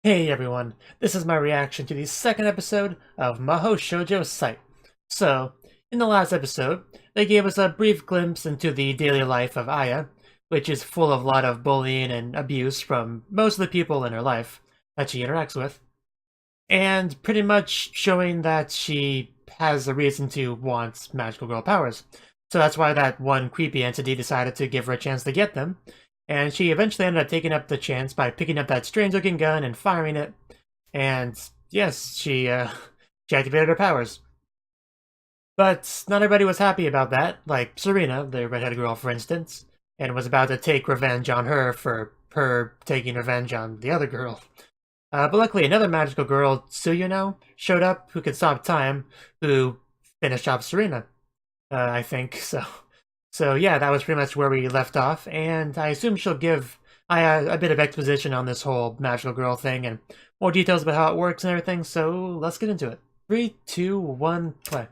Hey everyone, this is my reaction to the second episode of Mahou Shoujo Site. So, in the last episode, they gave us a brief glimpse into the daily life of Aya, which is full of a lot of bullying and abuse from most of the people in her life that she interacts with, and pretty much showing that she has a reason to want magical girl powers. So that's why that one creepy entity decided to give her a chance to get them, and she eventually ended up taking up the chance by picking up that strange-looking gun and firing it. And yes, she activated her powers. But not everybody was happy about that, like Serena, the redheaded girl, for instance, and was about to take revenge on her for her taking revenge on the other girl. But luckily, another magical girl, Tsuyuno, showed up who could stop time, who finished off Serena, I think. So yeah, that was pretty much where we left off, and I assume she'll give Aya a bit of exposition on this whole magical girl thing and more details about how it works and everything, so let's get into it. 3, 2, 1, play.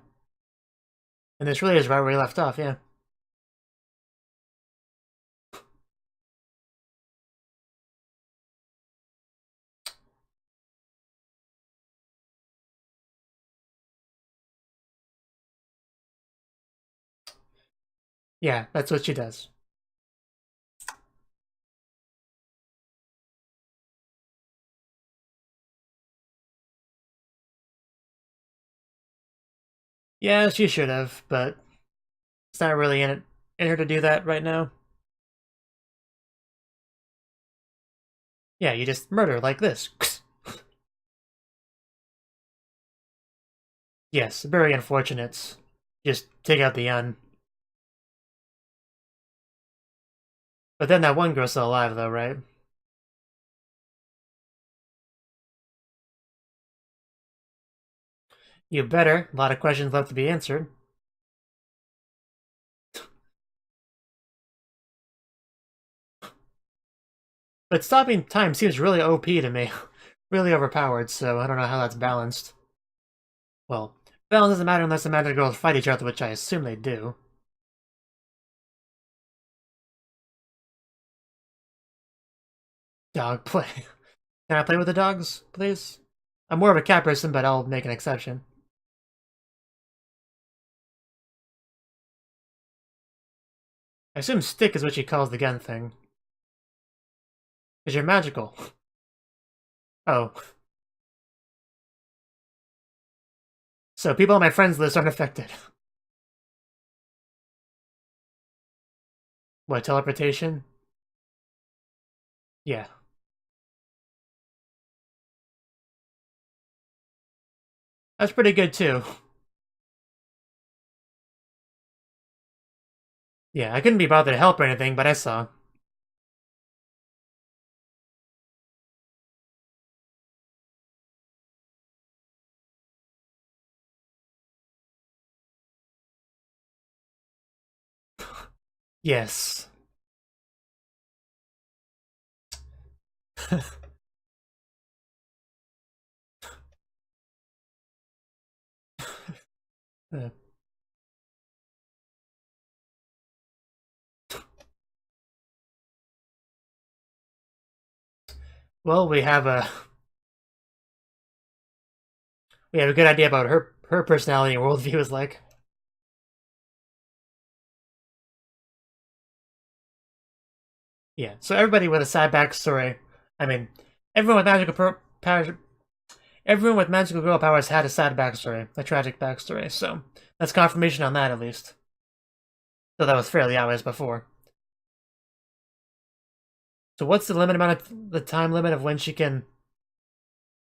And this really is right where we left off, yeah. Yeah, that's what she does. Yeah, she should have, but it's not really in her to do that right now. Yeah, you just murder like this. Yes, very unfortunate. Just take out the un. But then that one girl's still alive, though, right? You better. A lot of questions left to be answered. But stopping time seems really OP to me. Really overpowered, so I don't know how that's balanced. Well, balance doesn't matter unless the magic girls fight each other, which I assume they do. Dog play. Can I play with the dogs, please? I'm more of a cat person, but I'll make an exception. I assume stick is what she calls the gun thing. Because you're magical. Oh. So people on my friends list aren't affected. What, teleportation? Yeah. That's pretty good too. Yeah, I couldn't be bothered to help or anything, but I saw. Yes. Well, we have a good idea about her personality and worldview is like. Yeah, so everybody with a sad backstory. I mean, everyone with powers, everyone with magical girl powers had a sad backstory, a tragic backstory. So that's confirmation on that at least. So that was fairly obvious before. So what's the limit amount of the time limit of when she can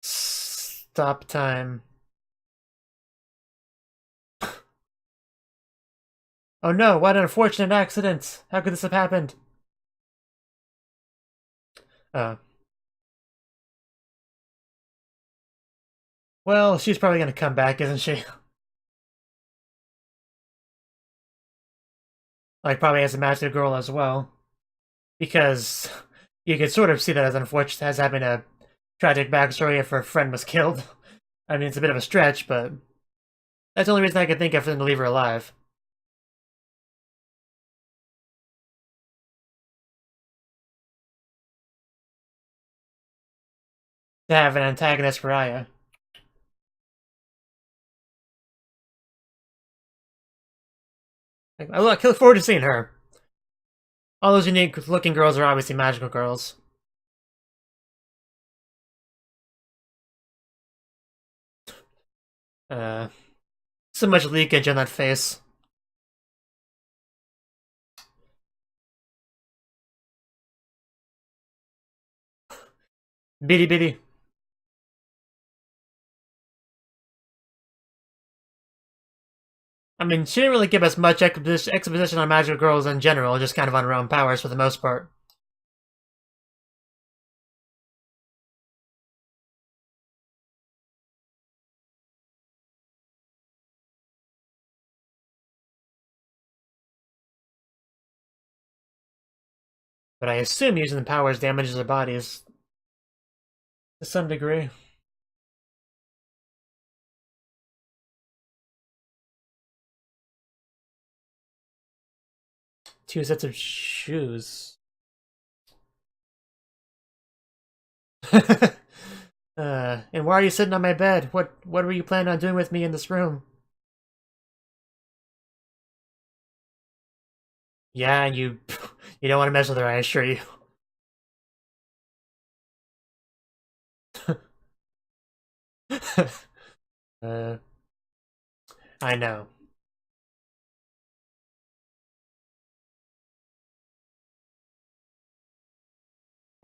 stop time? Oh no! What an unfortunate accident! How could this have happened? Uh, well, she's probably gonna come back, isn't she? Like probably as a magical girl as well, because you could sort of see that as unfortunate as having a tragic backstory if her friend was killed. I mean, it's a bit of a stretch, but that's the only reason I could think of for them to leave her alive. to have an antagonist for Aya. Like, I look forward to seeing her. All those unique looking girls are obviously magical girls. Uh, so much leakage on that face. Bitty bitty. I mean, she didn't really give us much exposition on magical girls in general, just kind of on her own powers for the most part. But I assume using the powers damages their bodies to some degree. Two sets of shoes. And why are you sitting on my bed? What were you planning on doing with me in this room? Yeah, you you don't want to mess with her, I assure you. uh, I know.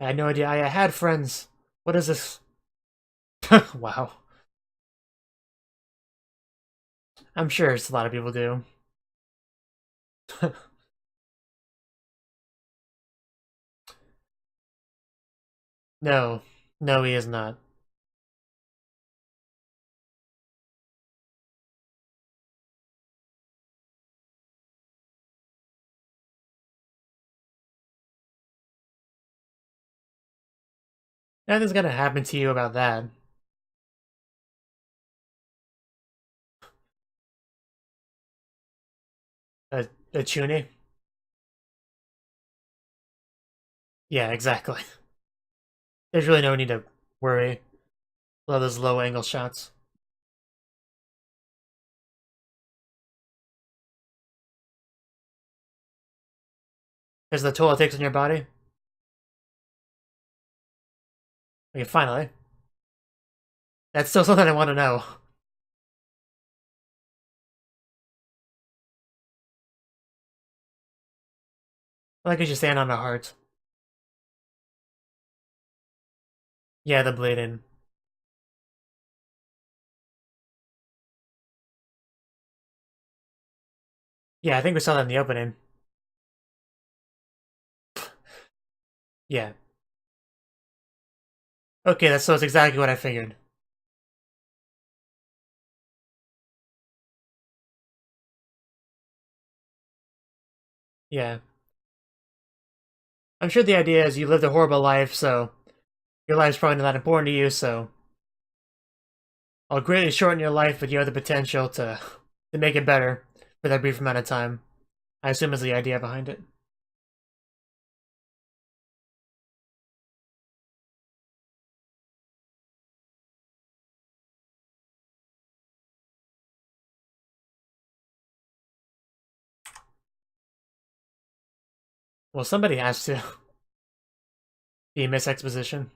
I had no idea I had friends. What is this? Wow. I'm sure it's a lot of people do. No. No, he is not. Nothing's gonna happen to you about that. A Chuni? Yeah, exactly. There's really no need to worry about those low angle shots. Is the toll it takes on your body? Okay, finally. That's still something I want to know. I like you should stand on a heart. Yeah, the bleeding. Yeah, I think we saw that in the opening. Yeah. Okay, that's exactly what I figured. Yeah. I'm sure the idea is you lived a horrible life, so your life's probably not that important to you, so I'll greatly shorten your life, but you have the potential to make it better for that brief amount of time. I assume is the idea behind it. Well, somebody has to be Miss Exposition.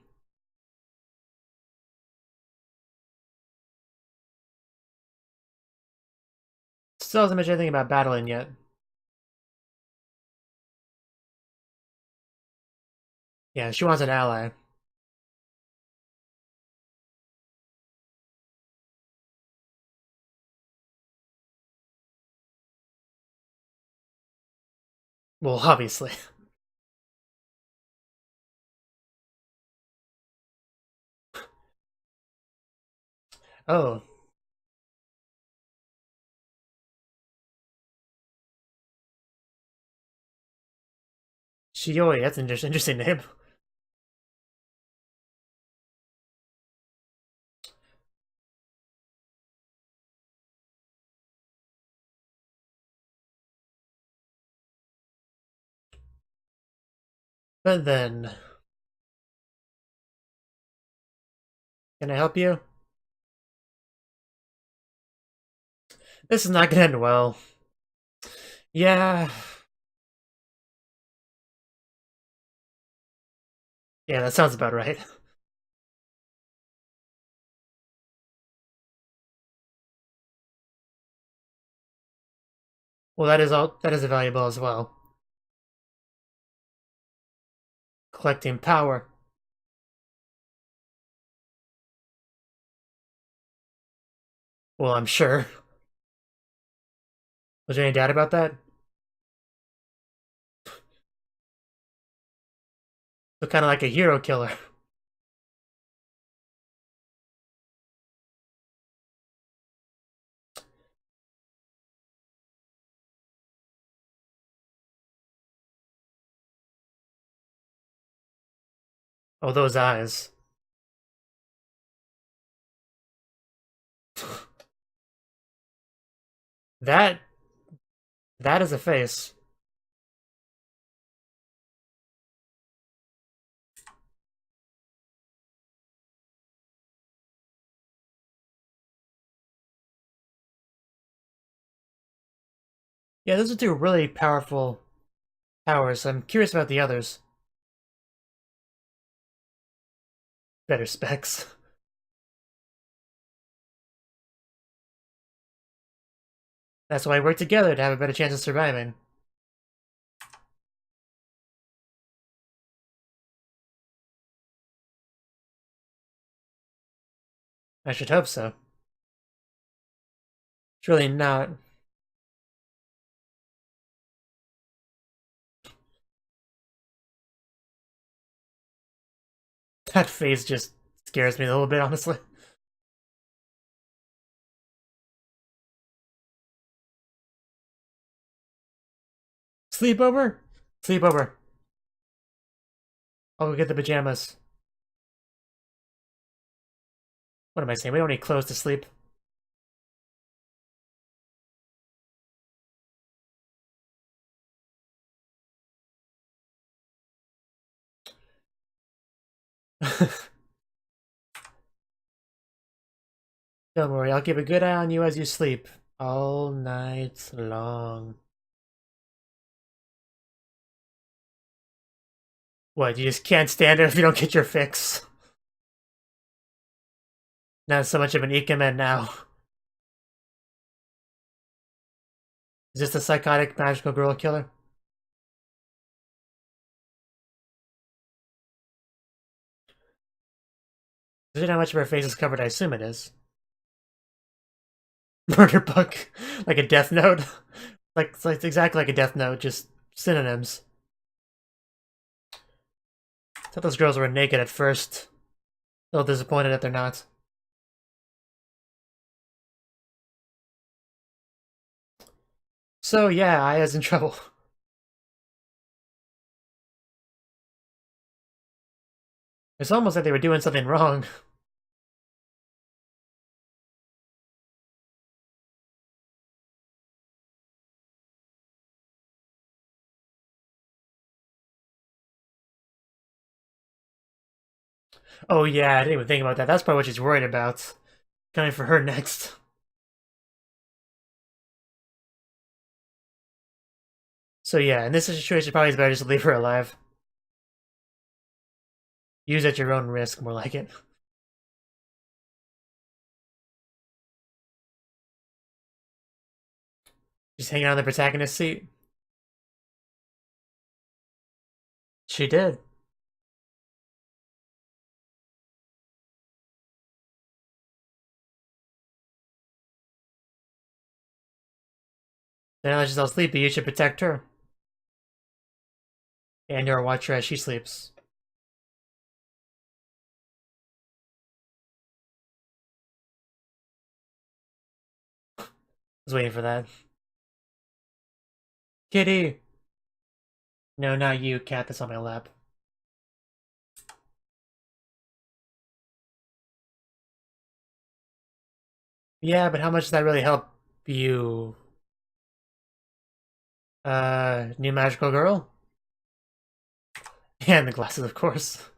Still hasn't mentioned anything about battling yet. Yeah, she wants an ally. Well, obviously. Oh, Shioi, that's an interesting name. But then, Can I help you? This is not gonna end well. Yeah. Yeah, that sounds about right. Well, that is valuable as well. Collecting power. Well, I'm sure. Was there any doubt about that? So kind of like a hero killer. Oh, those eyes. That that is a face. Yeah, those are two really powerful powers. I'm curious about the others. Better specs. That's why we work together to have a better chance of surviving. I should hope so. It's really not. That face just scares me a little bit, honestly. Sleepover? Sleepover. I'll go get the pajamas. What am I saying? We don't need clothes to sleep. Don't worry, I'll keep a good eye on you as you sleep. All night long. What, you just can't stand it if you don't get your fix? Not so much of an Ikemen now. Is this the psychotic magical girl killer? Is it how much of her face is covered? I assume it is. Murder book. Like a death note. It's exactly like a death note, just synonyms. I thought those girls were naked at first. A little disappointed that they're not. So yeah, Aya's in trouble. It's almost like they were doing something wrong. Oh yeah, I didn't even think about that. That's probably what she's worried about. Coming for her next. So yeah, in this situation, probably it's better just to leave her alive. Use at your own risk, more like it. Just hanging on the protagonist's seat. She did. Now that she's all sleepy, you should protect her. And or watch her as she sleeps. I was waiting for that. Kitty! No, not you, cat that's on my lap. Yeah, but how much does that really help you? New magical girl? And the glasses, of course.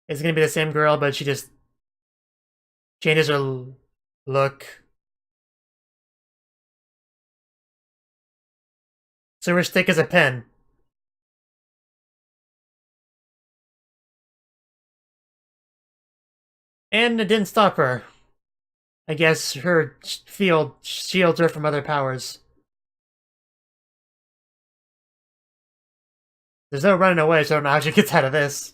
It's gonna be the same girl, but she just changes her look. So her stick is a pen. And it didn't stop her. I guess her field shields her from other powers. There's no running away, so I don't know how she gets out of this.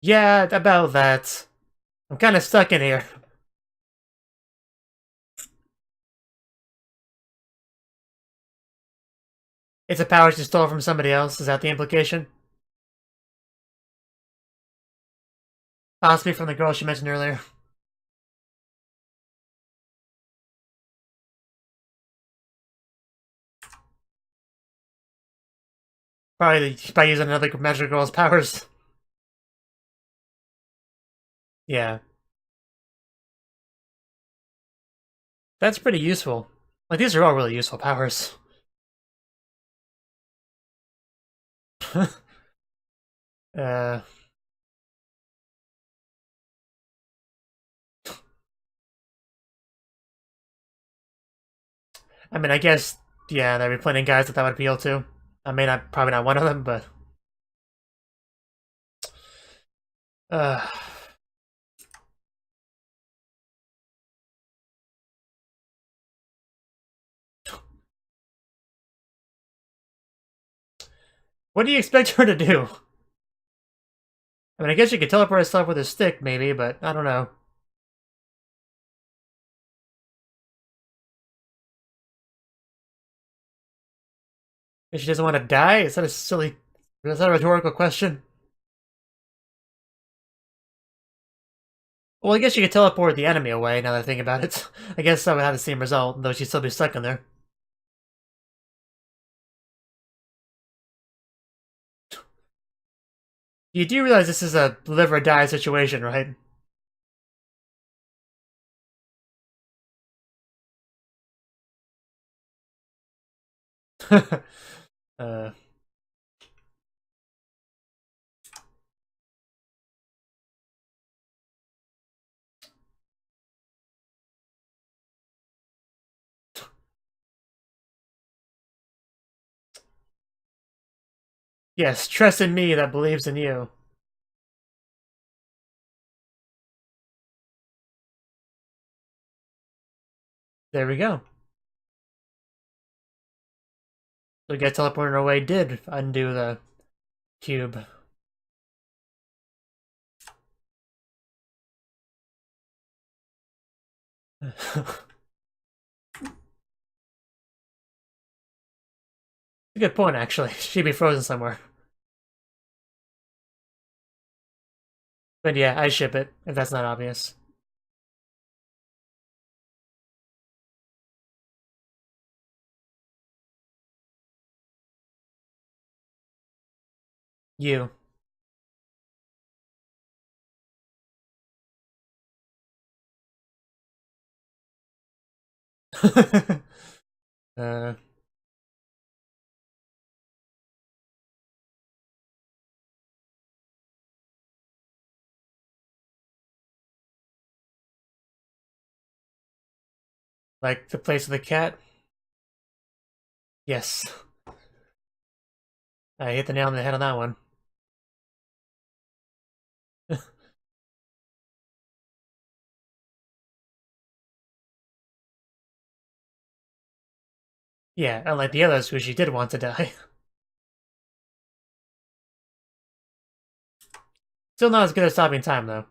Yeah, about that. I'm kind of stuck in here. It's a power she stole from somebody else. Is that the implication? Possibly from the girl she mentioned earlier. Probably by using another magical girl's powers. Yeah. That's pretty useful. Like, these are all really useful powers. uh... I mean, I guess, yeah, there'd be plenty of guys that would appeal to. I mean, I'm probably not one of them, but... Uh... What do you expect her to do? I mean, I guess she could teleport herself with a stick, maybe, but I don't know. If she doesn't want to die? Is that a silly... Is that a rhetorical question? Well, I guess you could teleport the enemy away, now that I think about it. I guess that would have the same result, though she'd still be stuck in there. You do realize this is a live or die situation, right? uh... Yes, trust in me that believes in you. There we go. So get teleported away did undo the cube. A good point, actually. She'd be frozen somewhere. But yeah, I ship it, if that's not obvious. You. uh... Like the place of the cat? Yes. I hit the nail on the head on that one. Yeah, unlike the others who she did want to die. Still not as good at stopping time, though.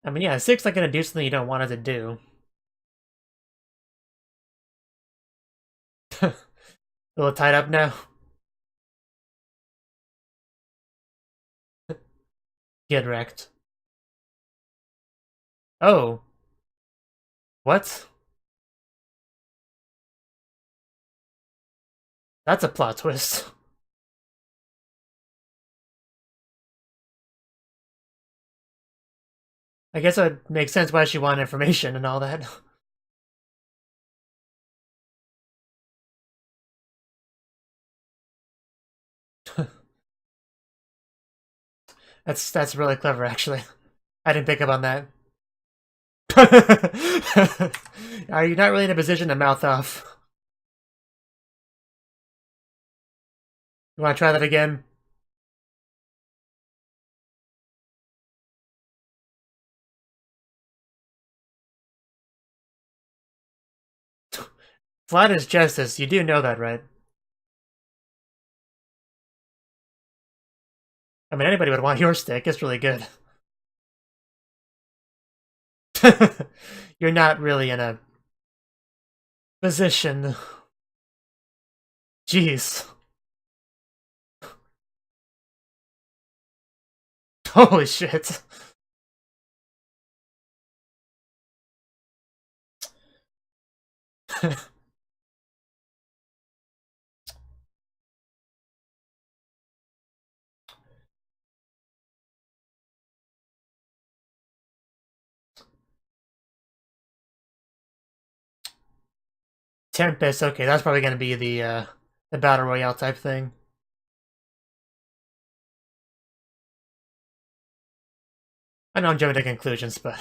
I mean, yeah, 6 not gonna do something you don't want it to do. A little tied up now. Get wrecked. Oh. What? That's a plot twist. I guess it would make sense why she wanted information and all that. That's really clever, actually. I didn't pick up on that. Are you not really in a position to mouth off? You want to try that again? Flat is justice. You do know that, right? I mean, anybody would want your stick. It's really good. You're not really in a position. Jeez. Holy shit. Tempest, okay, that's probably gonna be the Battle Royale type thing. I know I'm jumping to conclusions, but...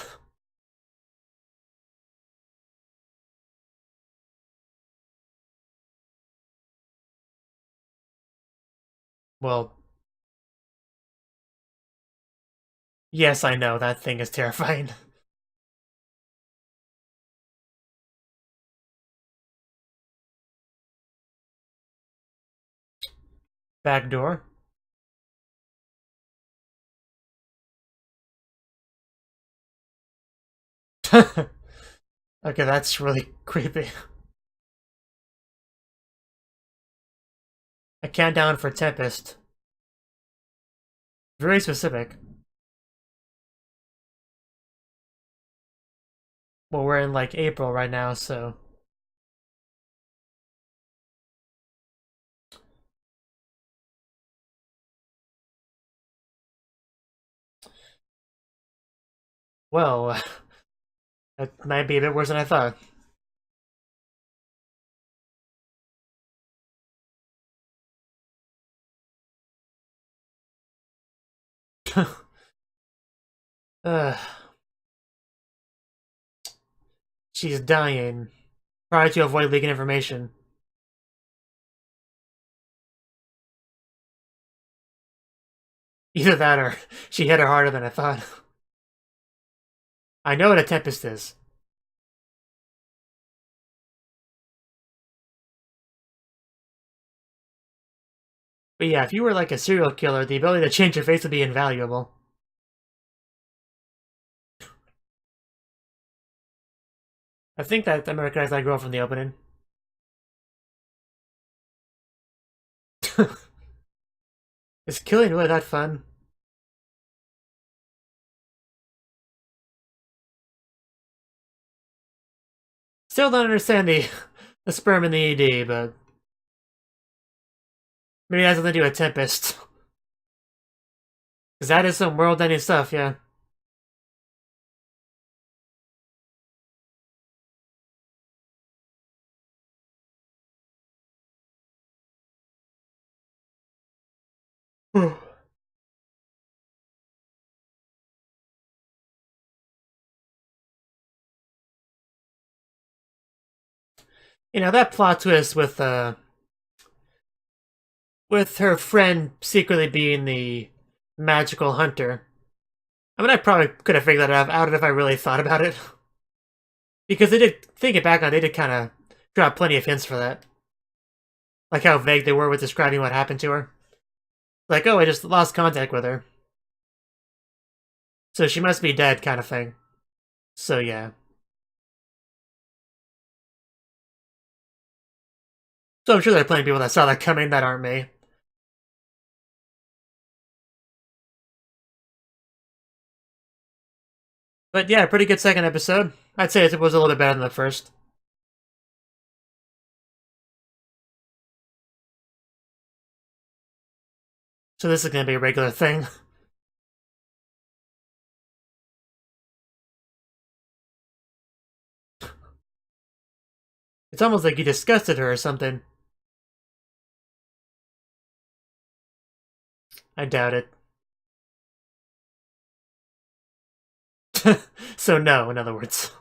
Well... Yes, I know, that thing is terrifying. Back door. Okay, that's really creepy. A countdown for Tempest. Very specific. Well, we're in, like, April right now, so... Well, that might be a bit worse than I thought. She's dying. Try to avoid leaking information. Either that or she hit her harder than I thought. I know what a tempest is. But yeah, if you were like a serial killer, the ability to change your face would be invaluable. I think that I recognize that girl from the opening. Is killing really that fun? Still don't understand the sperm and the ED, but maybe it has something to do with Tempest. Because that is some world-ending stuff, yeah. You know, that plot twist with her friend secretly being the magical hunter. I mean, I probably could have figured that out if I really thought about it. Because they did, thinking back on it, they did kind of drop plenty of hints for that. Like how vague they were with describing what happened to her. Like, oh, I just lost contact with her. So she must be dead, kind of thing. So yeah. So I'm sure there are plenty of people that saw that coming that aren't me. But yeah, pretty good second episode. I'd say it was a little bit better than the first. So this is going to be a regular thing. It's almost like he disgusted her or something. I doubt it. So no, in other words.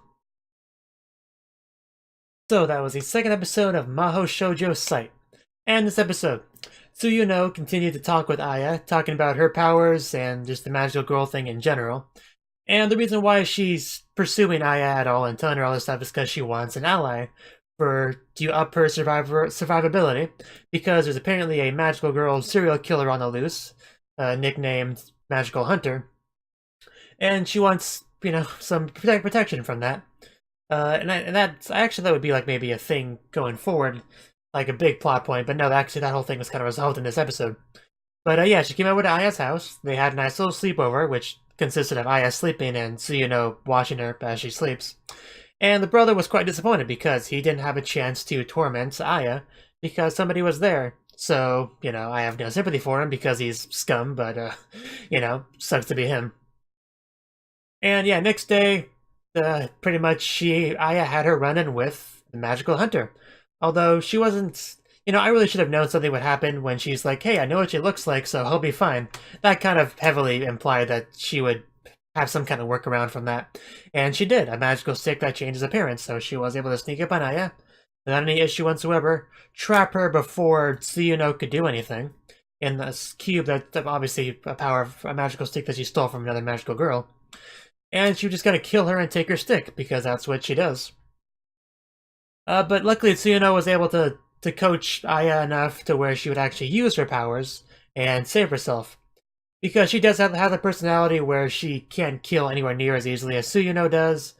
So that was the second episode of Mahou Shoujo Site. And this episode, Tsuyuno continued to talk with Aya, talking about her powers and just the magical girl thing in general. And the reason why she's pursuing Aya at all and telling her all this stuff is because she wants an ally to up her survivability, because there's apparently a magical girl serial killer on the loose, nicknamed Magical Hunter, and she wants, some protection from that. And that actually that would be like maybe a thing going forward, like a big plot point. But no, actually that whole thing was kind of resolved in this episode. But yeah, she came over to Aya's house. They had a nice little sleepover, which consisted of Aya sleeping and Tsuyuno watching her as she sleeps. And the brother was quite disappointed because he didn't have a chance to torment Aya because somebody was there. So, I have no sympathy for him because he's scum, but, sucks to be him. And yeah, next day, pretty much Aya had her run-in with the Magical Hunter. Although she wasn't, I really should have known something would happen when she's like, hey, I know what she looks like, so he'll be fine. That kind of heavily implied that she would have some kind of workaround from that. And she did, a magical stick that changed his appearance, so she was able to sneak up on Aya without any issue whatsoever, trap her before Tsuyuno could do anything, in this cube that's obviously a power of a magical stick that she stole from another magical girl. And she was just gonna kill her and take her stick, because that's what she does. But luckily Tsuyuno was able to coach Aya enough to where she would actually use her powers and save herself. Because she does have the personality where she can't kill anywhere near as easily as Tsuyuno does.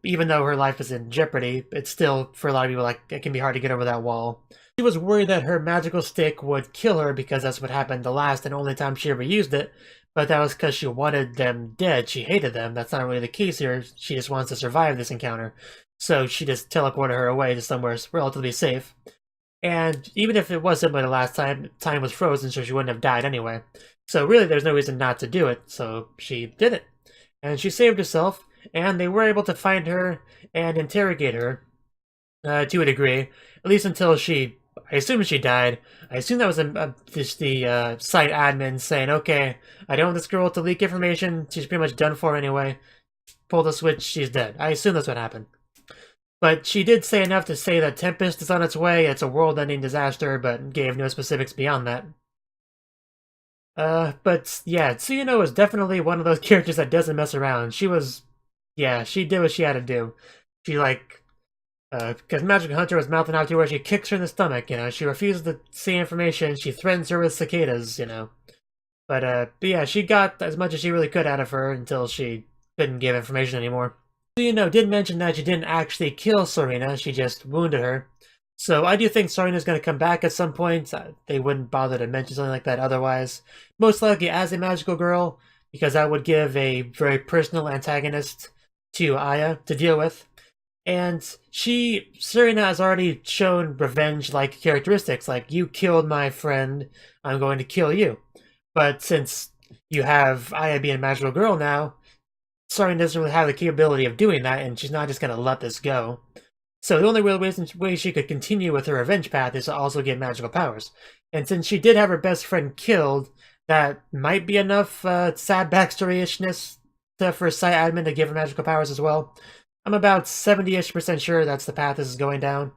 Even though her life is in jeopardy, it's still, for a lot of people, like, it can be hard to get over that wall. She was worried that her magical stick would kill her because that's what happened the last and only time she ever used it, but that was because she wanted them dead. She hated them. That's not really the case here. She just wants to survive this encounter. So she just teleported her away to somewhere relatively safe. And even if it was similar to last time, time was frozen, so she wouldn't have died anyway. So really, there's no reason not to do it, so she did it. And she saved herself, and they were able to find her and interrogate her to a degree, at least until I assume she died. I assume that was just the site admin saying, okay, I don't want this girl to leak information, she's pretty much done for anyway. Pull the switch, she's dead. I assume that's what happened. But she did say enough to say that Tempest is on its way, it's a world-ending disaster, but gave no specifics beyond that. But yeah, Tsuyuno is definitely one of those characters that doesn't mess around. She did what she had to do. She, because Magical Hunter was mouthing out to her where she kicks her in the stomach, she refuses to say information, she threatens her with cicadas, But yeah, she got as much as she really could out of her until she couldn't give information anymore. Tsuyuno did mention that she didn't actually kill Serena, she just wounded her. So I do think Serena's going to come back at some point. They wouldn't bother to mention something like that otherwise. Most likely as a magical girl, because that would give a very personal antagonist to Aya to deal with. And Serena has already shown revenge-like characteristics, like, you killed my friend, I'm going to kill you. But since you have Aya being a magical girl now, Serena doesn't really have the capability of doing that, and she's not just going to let this go. So the only real way she could continue with her revenge path is to also get magical powers. And since she did have her best friend killed, that might be enough sad backstory-ishness for site admin to give her magical powers as well. I'm about 70-ish% sure that's the path this is going down.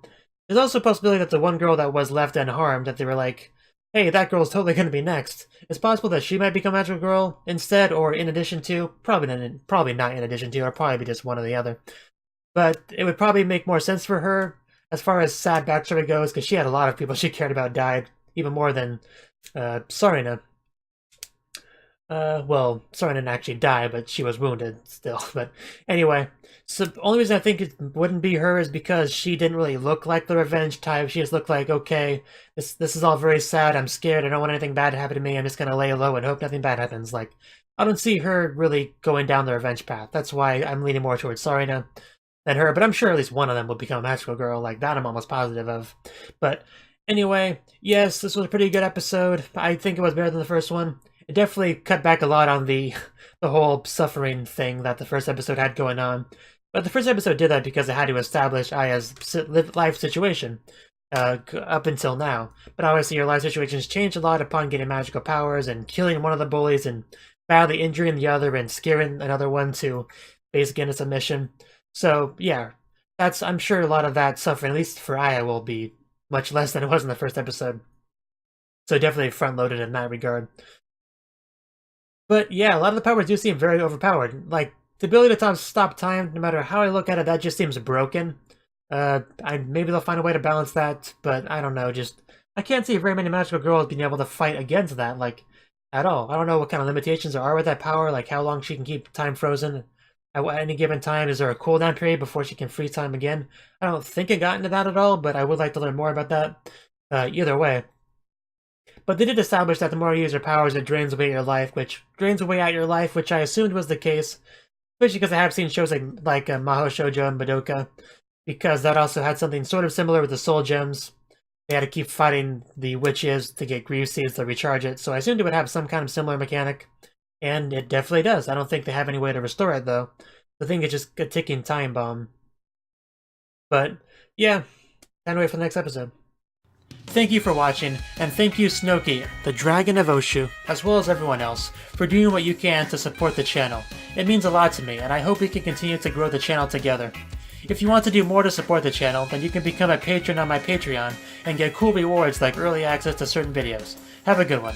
There's also a possibility that the one girl that was left unharmed, that they were like, hey, that girl's totally going to be next. It's possible that she might become a magical girl instead, or in addition to. Probably not in addition to, or probably just one or the other. But it would probably make more sense for her as far as sad backstory goes, because she had a lot of people she cared about died, even more than Serena. Well, Serena didn't actually die, but she was wounded still. But anyway, so the only reason I think it wouldn't be her is because she didn't really look like the revenge type. She just looked like, okay, this is all very sad, I'm scared, I don't want anything bad to happen to me, I'm just gonna lay low and hope nothing bad happens. Like, I don't see her really going down the revenge path. That's why I'm leaning more towards Serena than her, but I'm sure at least one of them will become a magical girl. Like, that I'm almost positive of. But anyway, yes, this was a pretty good episode. I think it was better than the first one. It definitely cut back a lot on the whole suffering thing that the first episode had going on. But the first episode did that because it had to establish Aya's life situation up until now. But obviously her life situation's changed a lot upon getting magical powers and killing one of the bullies and badly injuring the other and scaring another one to basically into submission. So yeah, I'm sure a lot of that suffering, at least for Aya, will be much less than it was in the first episode. So definitely front-loaded in that regard. But yeah, a lot of the powers do seem very overpowered. Like, the ability to stop time, no matter how I look at it, that just seems broken. Maybe they'll find a way to balance that, but I don't know, I can't see very many magical girls being able to fight against that, like, at all. I don't know what kind of limitations there are with that power, like how long she can keep time frozen at any given time. Is there a cooldown period before she can freeze time again? I don't think it got into that at all, but I would like to learn more about that. Either way. But they did establish that the more you use your powers, it drains away your life, which drains away out your life, which I assumed was the case, especially because I have seen shows like Mahou Shoujo and Budoka, because that also had something sort of similar with the soul gems. They had to keep fighting the witches to get grief seeds to recharge it, so I assumed it would have some kind of similar mechanic, and it definitely does. I don't think they have any way to restore it, though. The thing is just a ticking time bomb. But, yeah, can't wait for the next episode. Thank you for watching, and thank you Cnouki, the Dragon of Oshu, as well as everyone else, for doing what you can to support the channel. It means a lot to me, and I hope we can continue to grow the channel together. If you want to do more to support the channel, then you can become a patron on my Patreon, and get cool rewards like early access to certain videos. Have a good one.